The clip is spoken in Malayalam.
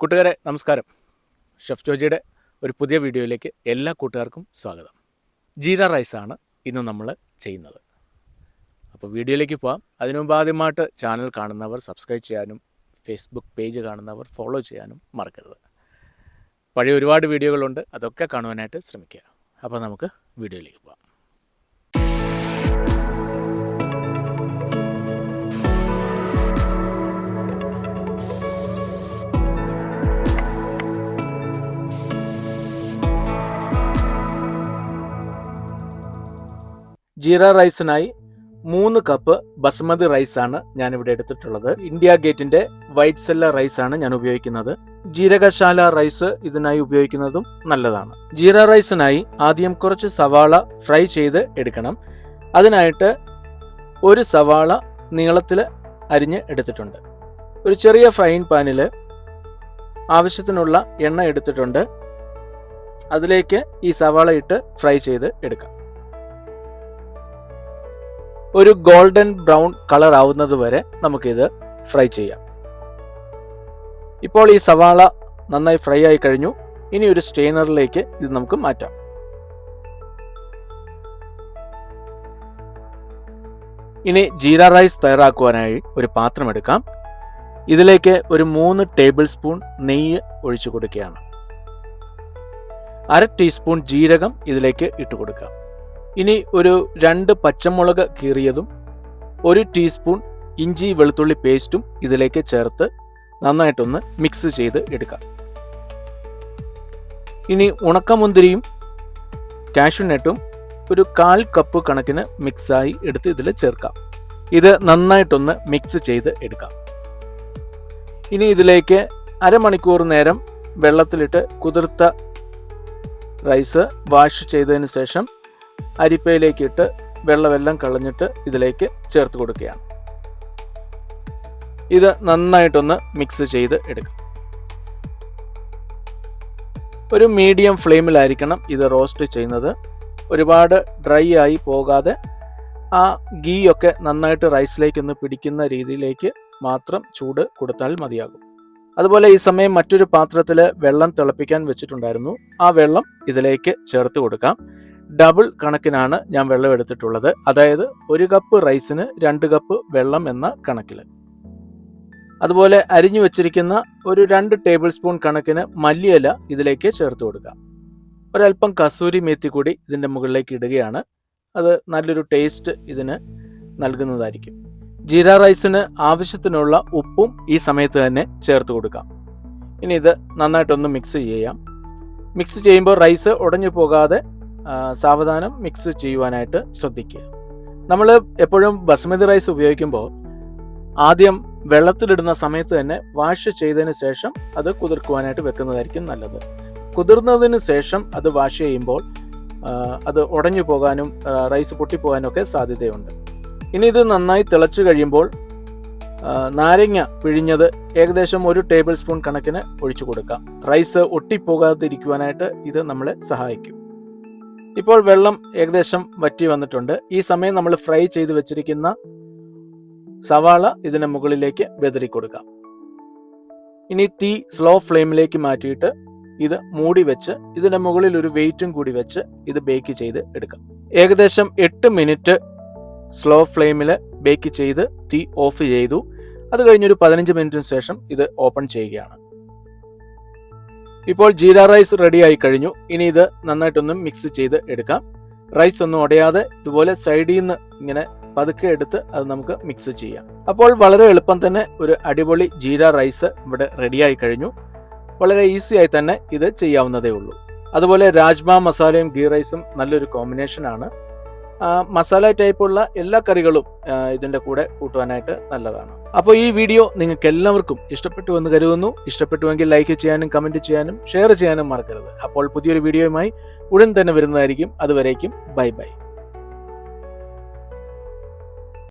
കൂട്ടുകാരെ നമസ്കാരം. ഷെഫ് ജോജിയുടെ ഒരു പുതിയ വീഡിയോയിലേക്ക് എല്ലാ കൂട്ടുകാർക്കും സ്വാഗതം. ജീര റൈസാണ് ഇന്ന് നമ്മൾ ചെയ്യുന്നത്. അപ്പോൾ വീഡിയോയിലേക്ക് പോകാം. അതിനു മുമ്പ് ആദ്യമായിട്ട് ചാനൽ കാണുന്നവർ സബ്സ്ക്രൈബ് ചെയ്യാനും ഫേസ്ബുക്ക് പേജ് കാണുന്നവർ ഫോളോ ചെയ്യാനും മറക്കരുത്. പഴയ ഒരുപാട് വീഡിയോകളുണ്ട്, അതൊക്കെ കാണുവാനായിട്ട് ശ്രമിക്കുക. അപ്പോൾ നമുക്ക് വീഡിയോയിലേക്ക് പോകാം. ജീര റൈസിനായി 3 കപ്പ് ബസ്മതി റൈസാണ് ഞാനിവിടെ എടുത്തിട്ടുള്ളത്. ഇന്ത്യ ഗേറ്റിന്റെ വൈറ്റ് സെല്ലർ റൈസാണ് ഞാൻ ഉപയോഗിക്കുന്നത്. ജീരകശാല റൈസ് ഇതിനായി ഉപയോഗിക്കുന്നതും നല്ലതാണ്. ജീര റൈസിനായി ആദ്യം കുറച്ച് സവാള ഫ്രൈ ചെയ്ത് എടുക്കണം. അതിനായിട്ട് ഒരു സവാള നീളത്തിൽ അരിഞ്ഞ് എടുത്തിട്ടുണ്ട്. ഒരു ചെറിയ ഫ്രൈയിങ് പാനിൽ ആവശ്യത്തിനുള്ള എണ്ണ എടുത്തിട്ടുണ്ട്. അതിലേക്ക് ഈ സവാള ഇട്ട് ഫ്രൈ ചെയ്ത് എടുക്കാം. ഒരു ഗോൾഡൻ ബ്രൗൺ കളർ ആവുന്നത് വരെ നമുക്കിത് ഫ്രൈ ചെയ്യാം. ഇപ്പോൾ ഈ സവാള നന്നായി ഫ്രൈ ആയി കഴിഞ്ഞു. ഇനി ഒരു സ്റ്റെയിനറിലേക്ക് ഇത് നമുക്ക് മാറ്റാം. ഇനി ജീര റൈസ് തയ്യാറാക്കുവാനായി ഒരു പാത്രം എടുക്കാം. ഇതിലേക്ക് ഒരു 3 ടേബിൾ സ്പൂൺ നെയ്യ് ഒഴിച്ചു കൊടുക്കുകയാണ്. 1/2 ടീസ്പൂൺ ജീരകം ഇതിലേക്ക് ഇട്ട് കൊടുക്കാം. ഇനി ഒരു 2 പച്ചമുളക് കീറിയതും 1 ടീസ്പൂൺ ഇഞ്ചി വെളുത്തുള്ളി പേസ്റ്റും ഇതിലേക്ക് ചേർത്ത് നന്നായിട്ടൊന്ന് മിക്സ് ചെയ്ത് എടുക്കാം. ഇനി ഉണക്കമുന്തിരിയും കാഷ്യൂനട്ടും ഒരു 1/4 കപ്പ് കണക്കിന് മിക്സായി എടുത്ത് ഇതിൽ ചേർക്കാം. ഇത് നന്നായിട്ടൊന്ന് മിക്സ് ചെയ്ത് എടുക്കാം. ഇനി ഇതിലേക്ക് അരമണിക്കൂർ നേരം വെള്ളത്തിലിട്ട് കുതിർത്ത റൈസ് വാഷ് ചെയ്തതിന് ശേഷം അരിപ്പയിലേക്ക് ഇട്ട് വെള്ളമെല്ലാം കളഞ്ഞിട്ട് ഇതിലേക്ക് ചേർത്ത് കൊടുക്കുകയാണ്. ഇത് നന്നായിട്ടൊന്ന് മിക്സ് ചെയ്ത് എടുക്കാം. ഒരു മീഡിയം ഫ്ലെയിമിലായിരിക്കണം ഇത് റോസ്റ്റ് ചെയ്യുന്നത്. ഒരുപാട് ഡ്രൈ ആയി പോകാതെ ആ ഗീ ഒക്കെ നന്നായിട്ട് റൈസിലേക്കൊന്ന് പിടിക്കുന്ന രീതിയിലേക്ക് മാത്രം ചൂട് കൊടുത്താൽ മതിയാകും. അതുപോലെ ഈ സമയം മറ്റൊരു പാത്രത്തിൽ വെള്ളം തിളപ്പിക്കാൻ വെച്ചിട്ടുണ്ടായിരുന്നു. ആ വെള്ളം ഇതിലേക്ക് ചേർത്ത് കൊടുക്കാം. ഡബിൾ കണക്കിനാണ് ഞാൻ വെള്ളം എടുത്തിട്ടുള്ളത്. അതായത് 1 കപ്പ് റൈസിന് 2 കപ്പ് വെള്ളം എന്ന കണക്കിൽ. അതുപോലെ അരിഞ്ഞു വെച്ചിരിക്കുന്ന ഒരു 2 ടേബിൾ സ്പൂൺ കണക്കിന് മല്ലിയില ഇതിലേക്ക് ചേർത്ത് കൊടുക്കാം. ഒരല്പം കസൂരി മേത്തി കൂടി ഇതിൻ്റെ മുകളിലേക്ക് ഇടുകയാണ്. അത് നല്ലൊരു ടേസ്റ്റ് ഇതിന് നൽകുന്നതായിരിക്കും. ജീര റൈസിന് ആവശ്യത്തിനുള്ള ഉപ്പും ഈ സമയത്ത് തന്നെ ചേർത്ത് കൊടുക്കാം. ഇനി ഇത് നന്നായിട്ടൊന്ന് മിക്സ് ചെയ്യാം. മിക്സ് ചെയ്യുമ്പോൾ റൈസ് ഉടഞ്ഞു പോകാതെ സാവധാനം മിക്സ് ചെയ്യുവാനായിട്ട് ശ്രദ്ധിക്കുക. നമ്മൾ എപ്പോഴും ബസ്മതി റൈസ് ഉപയോഗിക്കുമ്പോൾ ആദ്യം വെള്ളത്തിലിടുന്ന സമയത്ത് തന്നെ വാഷ് ചെയ്തതിന് ശേഷം അത് കുതിർക്കുവാനായിട്ട് വെക്കുന്നതായിരിക്കും നല്ലത്. കുതിർന്നതിന് ശേഷം അത് വാഷ് ചെയ്യുമ്പോൾ അത് ഉടഞ്ഞു പോകാനും റൈസ് പൊട്ടിപ്പോകാനും ഒക്കെ സാധ്യതയുണ്ട്. ഇനി ഇത് നന്നായി തിളച്ചു കഴിയുമ്പോൾ നാരങ്ങ പിഴിഞ്ഞത് ഏകദേശം 1 ടേബിൾ സ്പൂൺ കണക്കിന് ഒഴിച്ചു കൊടുക്കാം. റൈസ് ഒട്ടിപ്പോകാതിരിക്കുവാനായിട്ട് ഇത് നമ്മളെ സഹായിക്കും. ഇപ്പോൾ വെള്ളം ഏകദേശം വറ്റി വന്നിട്ടുണ്ട്. ഈ സമയം നമ്മൾ ഫ്രൈ ചെയ്ത് വെച്ചിരിക്കുന്ന സവാള ഇതിന് മുകളിലേക്ക് വെതറി കൊടുക്കാം. ഇനി തീ സ്ലോ ഫ്ലെയിമിലേക്ക് മാറ്റിയിട്ട് ഇത് മൂടി വെച്ച് ഇതിന്റെ മുകളിൽ ഒരു വെയിറ്റും കൂടി വെച്ച് ഇത് ബേക്ക് ചെയ്ത് എടുക്കാം. ഏകദേശം 8 മിനിറ്റ് സ്ലോ ഫ്ലെയിമിൽ ബേക്ക് ചെയ്ത് തീ ഓഫ് ചെയ്തു. അത് കഴിഞ്ഞൊരു 15 മിനിറ്റിന് ശേഷം ഇത് ഓപ്പൺ ചെയ്യുകയാണ്. ഇപ്പോൾ ജീര റൈസ് റെഡി ആയി കഴിഞ്ഞു. ഇനി ഇത് നന്നായിട്ടൊന്ന് മിക്സ് ചെയ്ത് എടുക്കാം. റൈസ് ഒന്നും ഉടയാതെ ഇതുപോലെ സൈഡിൽ നിന്ന് ഇങ്ങനെ പതുക്കെ എടുത്ത് അത് നമുക്ക് മിക്സ് ചെയ്യാം. അപ്പോൾ വളരെ എളുപ്പം തന്നെ ഒരു അടിപൊളി ജീര റൈസ് ഇവിടെ റെഡിയായി കഴിഞ്ഞു. വളരെ ഈസി ആയി തന്നെ ഇത് ചെയ്യാവുന്നതേ ഉള്ളൂ. അതുപോലെ രാജ്മ മസാലയും ഗീ റൈസും നല്ലൊരു കോമ്പിനേഷനാണ്. മസാല ടൈപ്പുള്ള എല്ലാ കറികളും ഇതിൻ്റെ കൂടെ കൂട്ടുവാനായിട്ട് നല്ലതാണ്. അപ്പോൾ ഈ വീഡിയോ നിങ്ങൾക്ക് എല്ലാവർക്കും ഇഷ്ടപ്പെട്ടു എന്ന് കരുതുന്നു. ഇഷ്ടപ്പെട്ടുവെങ്കിൽ ലൈക്ക് ചെയ്യാനും കമൻറ്റ് ചെയ്യാനും ഷെയർ ചെയ്യാനും മറക്കരുത്. അപ്പോൾ പുതിയൊരു വീഡിയോയുമായി ഉടൻ തന്നെ വരുന്നതായിരിക്കും. അതുവരേക്കും ബൈ ബൈ.